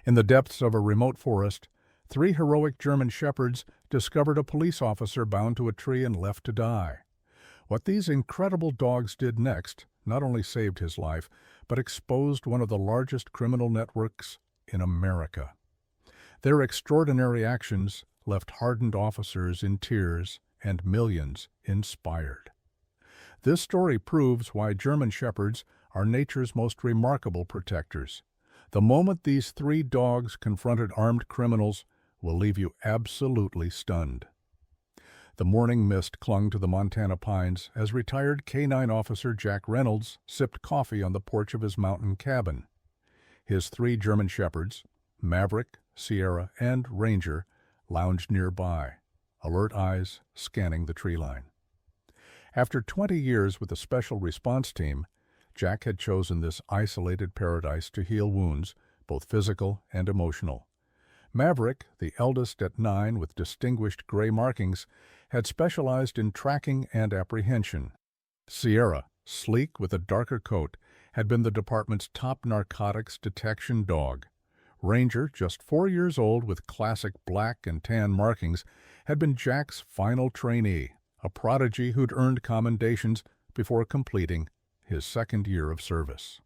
In the depths of a remote forest, 3 heroic German shepherds discovered a police officer bound to a tree and left to die. What these incredible dogs did next not only saved his life, but exposed one of the largest criminal networks in America. Their extraordinary actions left hardened officers in tears and millions inspired. This story proves why German shepherds are nature's most remarkable protectors. The moment these 3 dogs confronted armed criminals will leave you absolutely stunned. The morning mist clung to the Montana pines as retired K-9 officer Jack Reynolds sipped coffee on the porch of his mountain cabin. His 3 German shepherds, Maverick, Sierra, and Ranger, lounged nearby, alert eyes scanning the tree line. After 20 years with the Special Response Team, Jack had chosen this isolated paradise to heal wounds, both physical and emotional. Maverick, the eldest at 9 with distinguished gray markings, had specialized in tracking and apprehension. Sierra, sleek with a darker coat, had been the department's top narcotics detection dog. Ranger, just 4 years old with classic black and tan markings, had been Jack's final trainee, a prodigy who'd earned commendations before completing his 2nd year of service.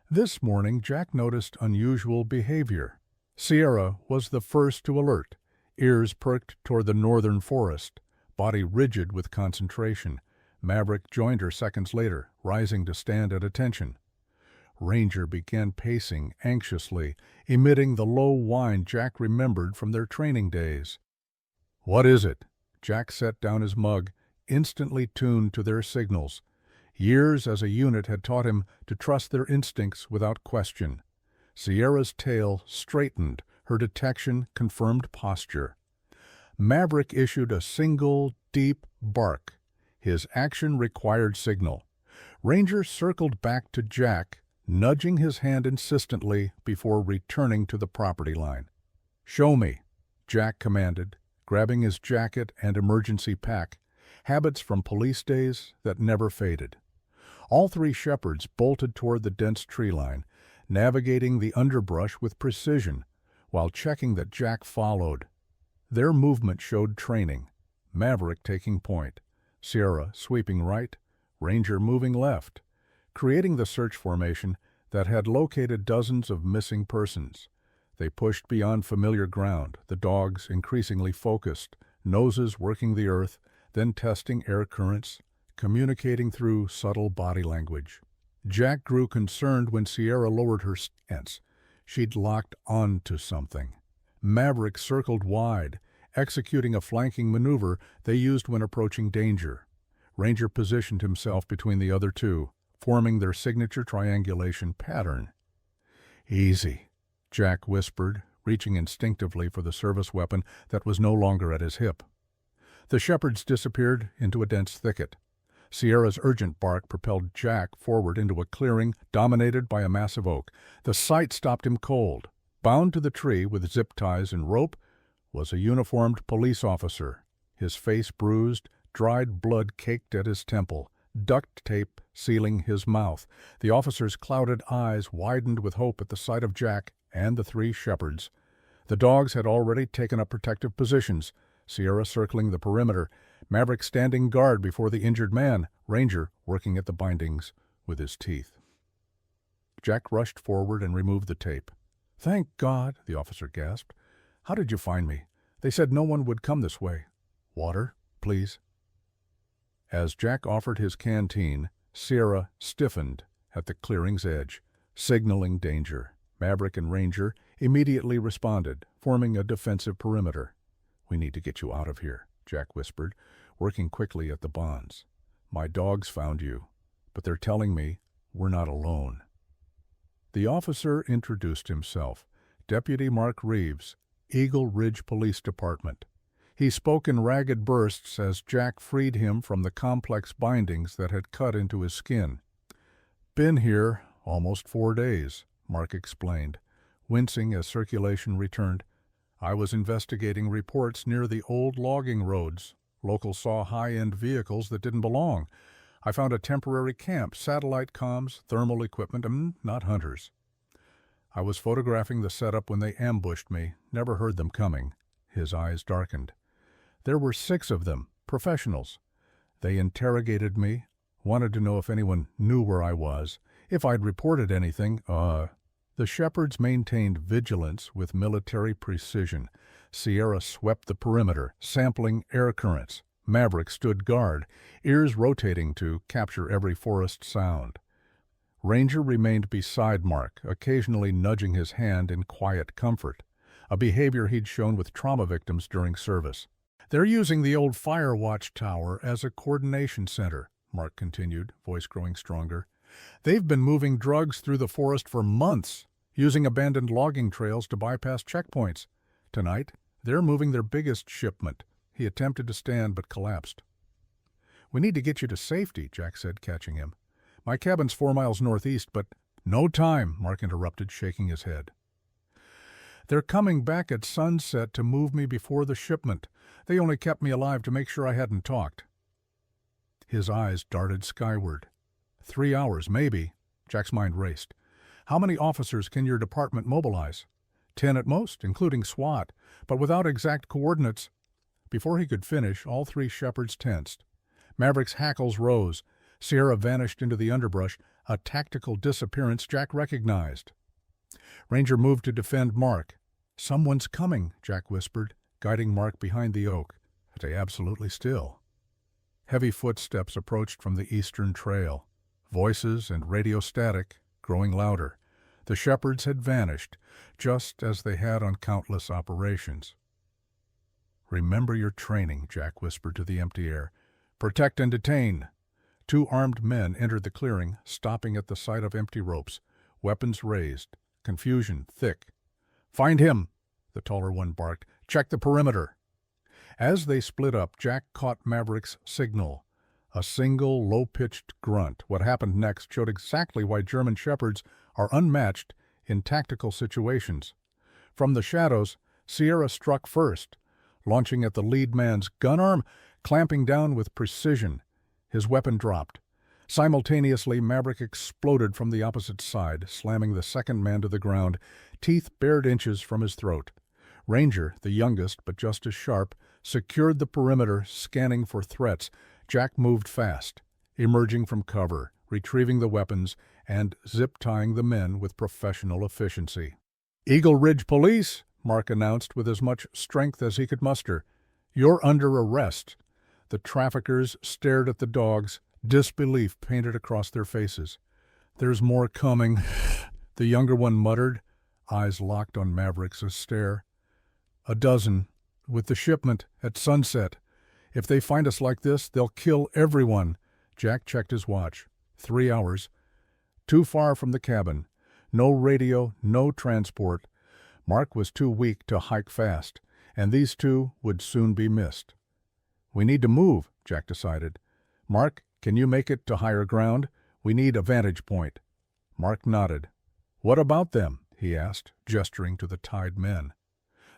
This morning, Jack noticed unusual behavior. Sierra was the first to alert, ears perked toward the northern forest, body rigid with concentration. Maverick joined her seconds later, rising to stand at attention. Ranger began pacing anxiously, emitting the low whine Jack remembered from their training days. "What is it?" Jack set down his mug, instantly tuned to their signals. Years as a unit had taught him to trust their instincts without question. Sierra's tail straightened, her detection confirmed posture. Maverick issued a single, deep bark, his action-required signal. Ranger circled back to Jack, nudging his hand insistently before returning to the property line. "Show me," Jack commanded, grabbing his jacket and emergency pack, habits from police days that never faded. All 3 shepherds bolted toward the dense tree line, navigating the underbrush with precision, while checking that Jack followed. Their movement showed training, Maverick taking point, Sierra sweeping right, Ranger moving left, creating the search formation that had located dozens of missing persons. They pushed beyond familiar ground, the dogs increasingly focused, noses working the earth, then testing air currents, communicating through subtle body language. Jack grew concerned when Sierra lowered her stance. She'd locked onto something. Maverick circled wide, executing a flanking maneuver they used when approaching danger. Ranger positioned himself between the other 2, forming their signature triangulation pattern. "Easy," Jack whispered, reaching instinctively for the service weapon that was no longer at his hip. The shepherds disappeared into a dense thicket. Sierra's urgent bark propelled Jack forward into a clearing dominated by a massive oak. The sight stopped him cold. Bound to the tree with zip ties and rope was a uniformed police officer, his face bruised, dried blood caked at his temple, duct tape sealing his mouth. The officer's clouded eyes widened with hope at the sight of Jack and the 3 shepherds. The dogs had already taken up protective positions, Sierra circling the perimeter, Maverick standing guard before the injured man, Ranger working at the bindings with his teeth. Jack rushed forward and removed the tape. "Thank God," the officer gasped. "How did you find me? They said no one would come this way. Water, please." As Jack offered his canteen, Sierra stiffened at the clearing's edge, signaling danger. Maverick and Ranger immediately responded, forming a defensive perimeter. "We need to get you out of here," Jack whispered, working quickly at the bonds. "My dogs found you, but they're telling me we're not alone." The officer introduced himself, Deputy Mark Reeves, Eagle Ridge Police Department. He spoke in ragged bursts as Jack freed him from the complex bindings that had cut into his skin. "Been here almost 4 days," Mark explained, wincing as circulation returned. "I was investigating reports near the old logging roads. Locals saw high-end vehicles that didn't belong. I found a temporary camp, satellite comms, thermal equipment, not hunters." I was photographing the setup when they ambushed me, never heard them coming. His eyes darkened. There were 6 of them, professionals. They interrogated me, wanted to know if anyone knew where I was, if I'd reported anything. The shepherds maintained vigilance with military precision. Sierra swept the perimeter, sampling air currents. Maverick stood guard, ears rotating to capture every forest sound. Ranger remained beside Mark, occasionally nudging his hand in quiet comfort, a behavior he'd shown with trauma victims during service. "They're using the old fire watch tower as a coordination center," Mark continued, voice growing stronger. "They've been moving drugs through the forest for months, using abandoned logging trails to bypass checkpoints. Tonight, they're moving their biggest shipment." He attempted to stand but collapsed. "We need to get you to safety," Jack said, catching him. "My cabin's 4 miles northeast, but—" "No time," Mark interrupted, shaking his head. "They're coming back at sunset to move me before the shipment. They only kept me alive to make sure I hadn't talked." His eyes darted skyward. 3 hours, maybe. Jack's mind raced. "How many officers can your department mobilize?" 10 at most, including SWAT, but without exact coordinates. Before he could finish, all 3 shepherds tensed. Maverick's hackles rose. Sierra vanished into the underbrush, a tactical disappearance Jack recognized. Ranger moved to defend Mark. "Someone's coming," Jack whispered, guiding Mark behind the oak. Stay absolutely still. Heavy footsteps approached from the eastern trail. Voices and radio static growing louder. The shepherds had vanished, just as they had on countless operations. "Remember your training," Jack whispered to the empty air. "Protect and detain." 2 armed men entered the clearing, stopping at the sight of empty ropes, weapons raised, confusion thick. "Find him," the taller one barked. "Check the perimeter." As they split up, Jack caught Maverick's signal. A single, low-pitched grunt. What happened next showed exactly why German shepherds are unmatched in tactical situations. From the shadows, Sierra struck first, launching at the lead man's gun arm, clamping down with precision. His weapon dropped. Simultaneously, Maverick exploded from the opposite side, slamming the second man to the ground, teeth bared inches from his throat. Ranger, the youngest but just as sharp, secured the perimeter, scanning for threats. Jack moved fast, emerging from cover, retrieving the weapons, and zip-tying the men with professional efficiency. "Eagle Ridge Police," Mark announced with as much strength as he could muster. "You're under arrest." The traffickers stared at the dogs, disbelief painted across their faces. "There's more coming," the younger one muttered, eyes locked on Maverick's stare. "A dozen, with the shipment, at sunset. If they find us like this, they'll kill everyone." Jack checked his watch. 3 hours. Too far from the cabin. No radio, no transport. Mark was too weak to hike fast, and these 2 would soon be missed. "We need to move," Jack decided. "Mark, can you make it to higher ground? We need a vantage point." Mark nodded. "What about them?" he asked, gesturing to the tied men.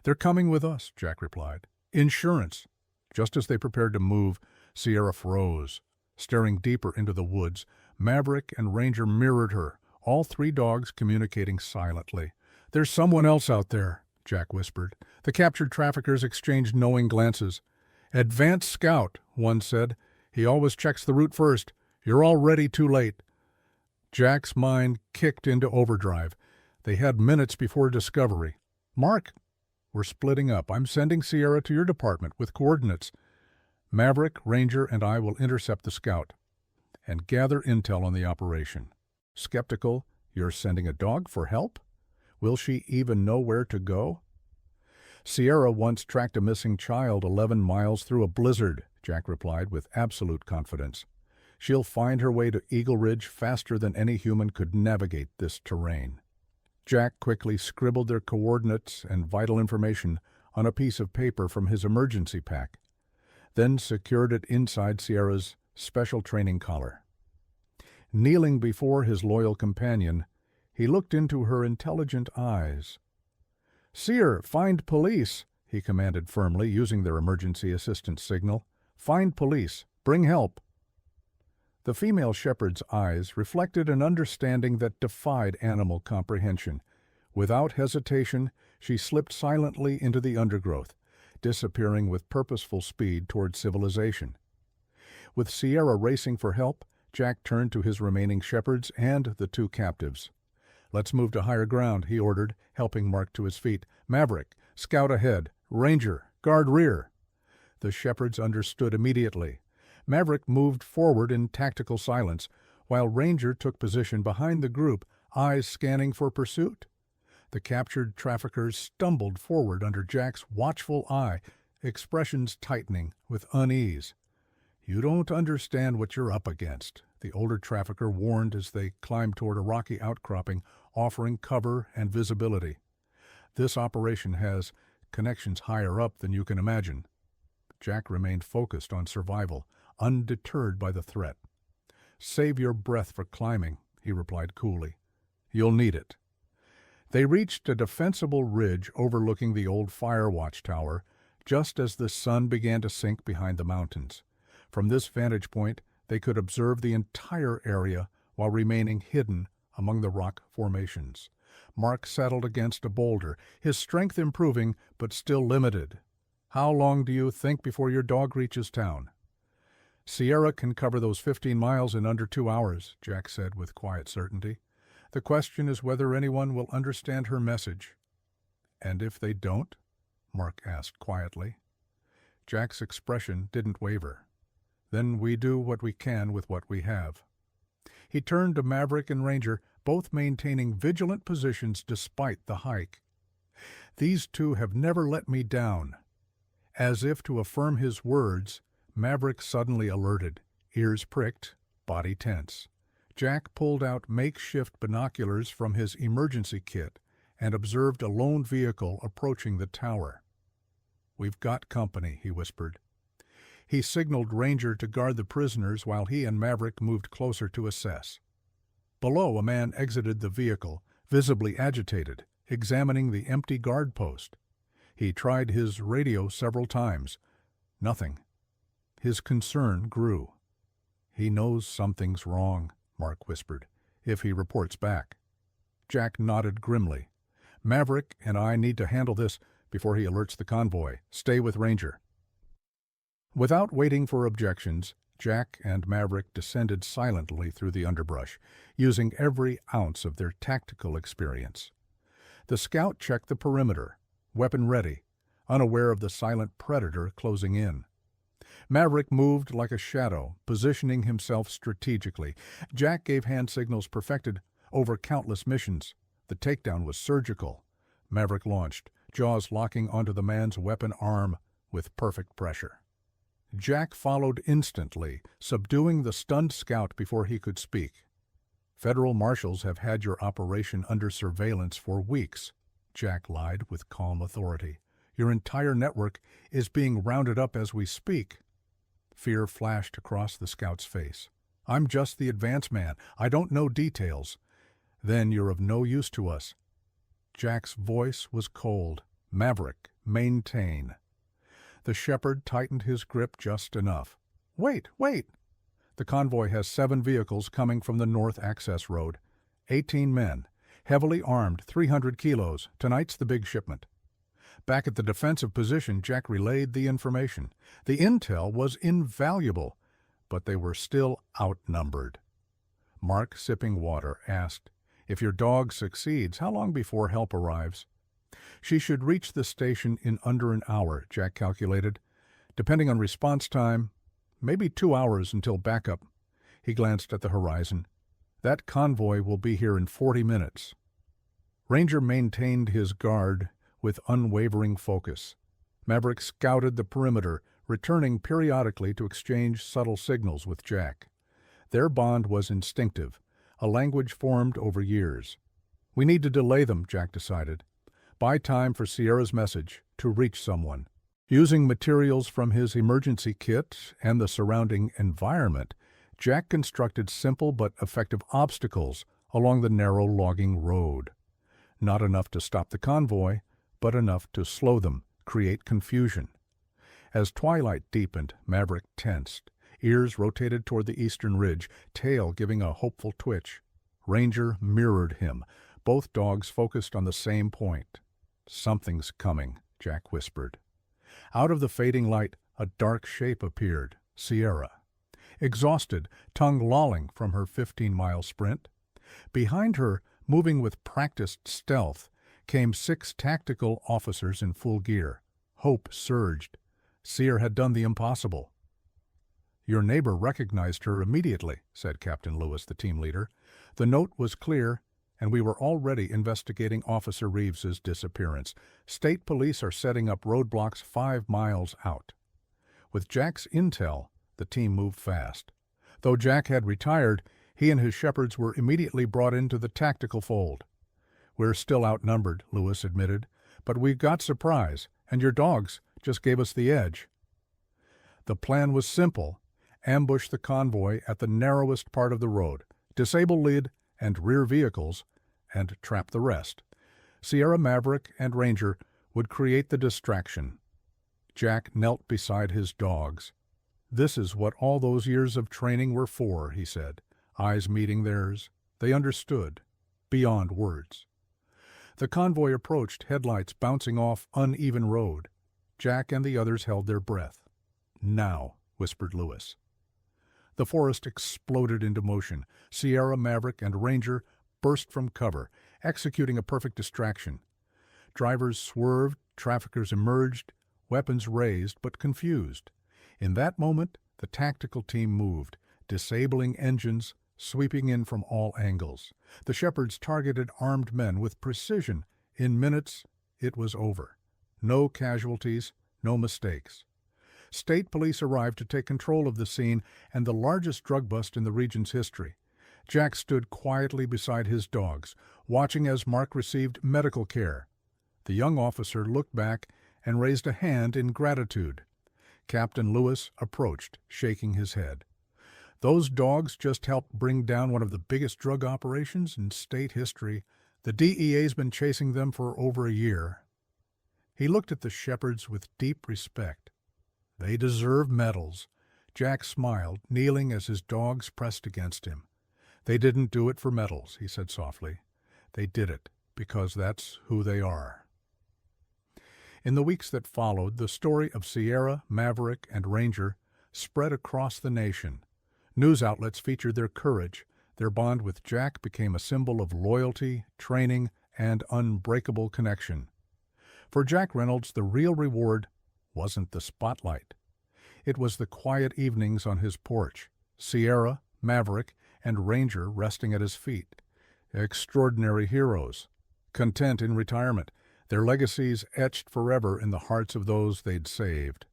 "They're coming with us," Jack replied. "Insurance." Just as they prepared to move, Sierra froze. Staring deeper into the woods, Maverick and Ranger mirrored her, all 3 dogs communicating silently. "There's someone else out there," Jack whispered. The captured traffickers exchanged knowing glances. "Advanced scout," one said. "He always checks the route first. You're already too late." Jack's mind kicked into overdrive. They had minutes before discovery. "Mark, we're splitting up. I'm sending Sierra to your department with coordinates. Maverick, Ranger, and I will intercept the scout and gather intel on the operation." Skeptical, "You're sending a dog for help? Will she even know where to go?" "Sierra once tracked a missing child 11 miles through a blizzard," Jack replied with absolute confidence. "She'll find her way to Eagle Ridge faster than any human could navigate this terrain." Jack quickly scribbled their coordinates and vital information on a piece of paper from his emergency pack, then secured it inside Sierra's special training collar. Kneeling before his loyal companion, he looked into her intelligent eyes. "Seer, find police," he commanded firmly, using their emergency assistance signal. "Find police. Bring help." The female shepherd's eyes reflected an understanding that defied animal comprehension. Without hesitation, she slipped silently into the undergrowth, disappearing with purposeful speed toward civilization. With Sierra racing for help, Jack turned to his remaining shepherds and the two captives. "Let's move to higher ground," he ordered, helping Mark to his feet. "Maverick, scout ahead. Ranger, guard rear." The shepherds understood immediately. Maverick moved forward in tactical silence, while Ranger took position behind the group, eyes scanning for pursuit. The captured traffickers stumbled forward under Jack's watchful eye, expressions tightening with unease. "You don't understand what you're up against," the older trafficker warned as they climbed toward a rocky outcropping, offering cover and visibility. "This operation has connections higher up than you can imagine." Jack remained focused on survival, undeterred by the threat. "Save your breath for climbing," he replied coolly. "You'll need it." They reached a defensible ridge overlooking the old fire watchtower, just as the sun began to sink behind the mountains. From this vantage point, they could observe the entire area while remaining hidden among the rock formations. Mark settled against a boulder, his strength improving but still limited. "How long do you think before your dog reaches town?" "Sierra can cover those 15 miles in under 2 hours," Jack said with quiet certainty. "The question is whether anyone will understand her message." "And if they don't?" Mark asked quietly. Jack's expression didn't waver. "Then we do what we can with what we have." He turned to Maverick and Ranger, both maintaining vigilant positions despite the hike. "These two have never let me down." As if to affirm his words, Maverick suddenly alerted, ears pricked, body tense. Jack pulled out makeshift binoculars from his emergency kit and observed a lone vehicle approaching the tower. "We've got company," he whispered. He signaled Ranger to guard the prisoners while he and Maverick moved closer to assess. Below, a man exited the vehicle, visibly agitated, examining the empty guard post. He tried his radio several times. Nothing. His concern grew. "He knows something's wrong," Mark whispered, "if he reports back." Jack nodded grimly. "Maverick and I need to handle this before he alerts the convoy. Stay with Ranger." Without waiting for objections, Jack and Maverick descended silently through the underbrush, using every ounce of their tactical experience. The scout checked the perimeter, weapon ready, unaware of the silent predator closing in. Maverick moved like a shadow, positioning himself strategically. Jack gave hand signals perfected over countless missions. The takedown was surgical. Maverick launched, jaws locking onto the man's weapon arm with perfect pressure. Jack followed instantly, subduing the stunned scout before he could speak. "Federal marshals have had your operation under surveillance for weeks," Jack lied with calm authority. "Your entire network is being rounded up as we speak." Fear flashed across the scout's face. "I'm just the advance man. I don't know details." "Then you're of no use to us." Jack's voice was cold. "Maverick, maintain." The shepherd tightened his grip just enough. "Wait, wait!" "The convoy has 7 vehicles coming from the north access road. 18 men, heavily armed, 300 kilos. Tonight's the big shipment." Back at the defensive position, Jack relayed the information. The intel was invaluable, but they were still outnumbered. Mark, sipping water, asked, "If your dog succeeds, how long before help arrives?" "She should reach the station in under an hour," Jack calculated. "Depending on response time, maybe 2 hours until backup." He glanced at the horizon. "That convoy will be here in 40 minutes. Ranger maintained his guard with unwavering focus. Maverick scouted the perimeter, returning periodically to exchange subtle signals with Jack. Their bond was instinctive, a language formed over years. "We need to delay them," Jack decided. "Buy time for Sierra's message to reach someone." Using materials from his emergency kit and the surrounding environment, Jack constructed simple but effective obstacles along the narrow logging road. Not enough to stop the convoy, but enough to slow them, create confusion. As twilight deepened, Maverick tensed. Ears rotated toward the eastern ridge, tail giving a hopeful twitch. Ranger mirrored him, Both dogs focused on the same point. "Something's coming," Jack whispered. Out of the fading light, a dark shape appeared, Sierra. Exhausted, tongue lolling from her 15-mile sprint. Behind her, moving with practiced stealth, came 6 tactical officers in full gear. Hope surged. Sierra had done the impossible. "Your neighbor recognized her immediately," said Captain Lewis, the team leader. "The note was clear, and we were already investigating Officer Reeves's disappearance. State police are setting up roadblocks 5 miles out." With Jack's intel, the team moved fast. Though Jack had retired, he and his shepherds were immediately brought into the tactical fold. "We're still outnumbered," Lewis admitted, "but we've got surprise, and your dogs just gave us the edge." The plan was simple: ambush the convoy at the narrowest part of the road, disable lead and rear vehicles, and trap the rest. Sierra, Maverick, and Ranger would create the distraction. Jack knelt beside his dogs. "This is what all those years of training were for," he said, eyes meeting theirs. They understood, beyond words. The convoy approached, headlights bouncing off uneven road. Jack and the others held their breath. "Now," whispered Lewis. The forest exploded into motion. Sierra, Maverick, and Ranger burst from cover, executing a perfect distraction. Drivers swerved, traffickers emerged, weapons raised but confused. In that moment, the tactical team moved, disabling engines, sweeping in from all angles. The shepherds targeted armed men with precision. In minutes, it was over. No casualties, no mistakes. State police arrived to take control of the scene and the largest drug bust in the region's history. Jack stood quietly beside his dogs, watching as Mark received medical care. The young officer looked back and raised a hand in gratitude. Captain Lewis approached, shaking his head. "Those dogs just helped bring down one of the biggest drug operations in state history. The DEA's been chasing them for over a year." He looked at the shepherds with deep respect. "They deserve medals." Jack smiled, kneeling as his dogs pressed against him. "They didn't do it for medals," he said softly. "They did it because that's who they are." In the weeks that followed, the story of Sierra, Maverick, and Ranger spread across the nation. News outlets featured their courage. Their bond with Jack became a symbol of loyalty, training, and unbreakable connection. For Jack Reynolds, the real reward wasn't the spotlight. It was the quiet evenings on his porch, Sierra, Maverick, and Ranger resting at his feet. Extraordinary heroes, content in retirement, their legacies etched forever in the hearts of those they'd saved.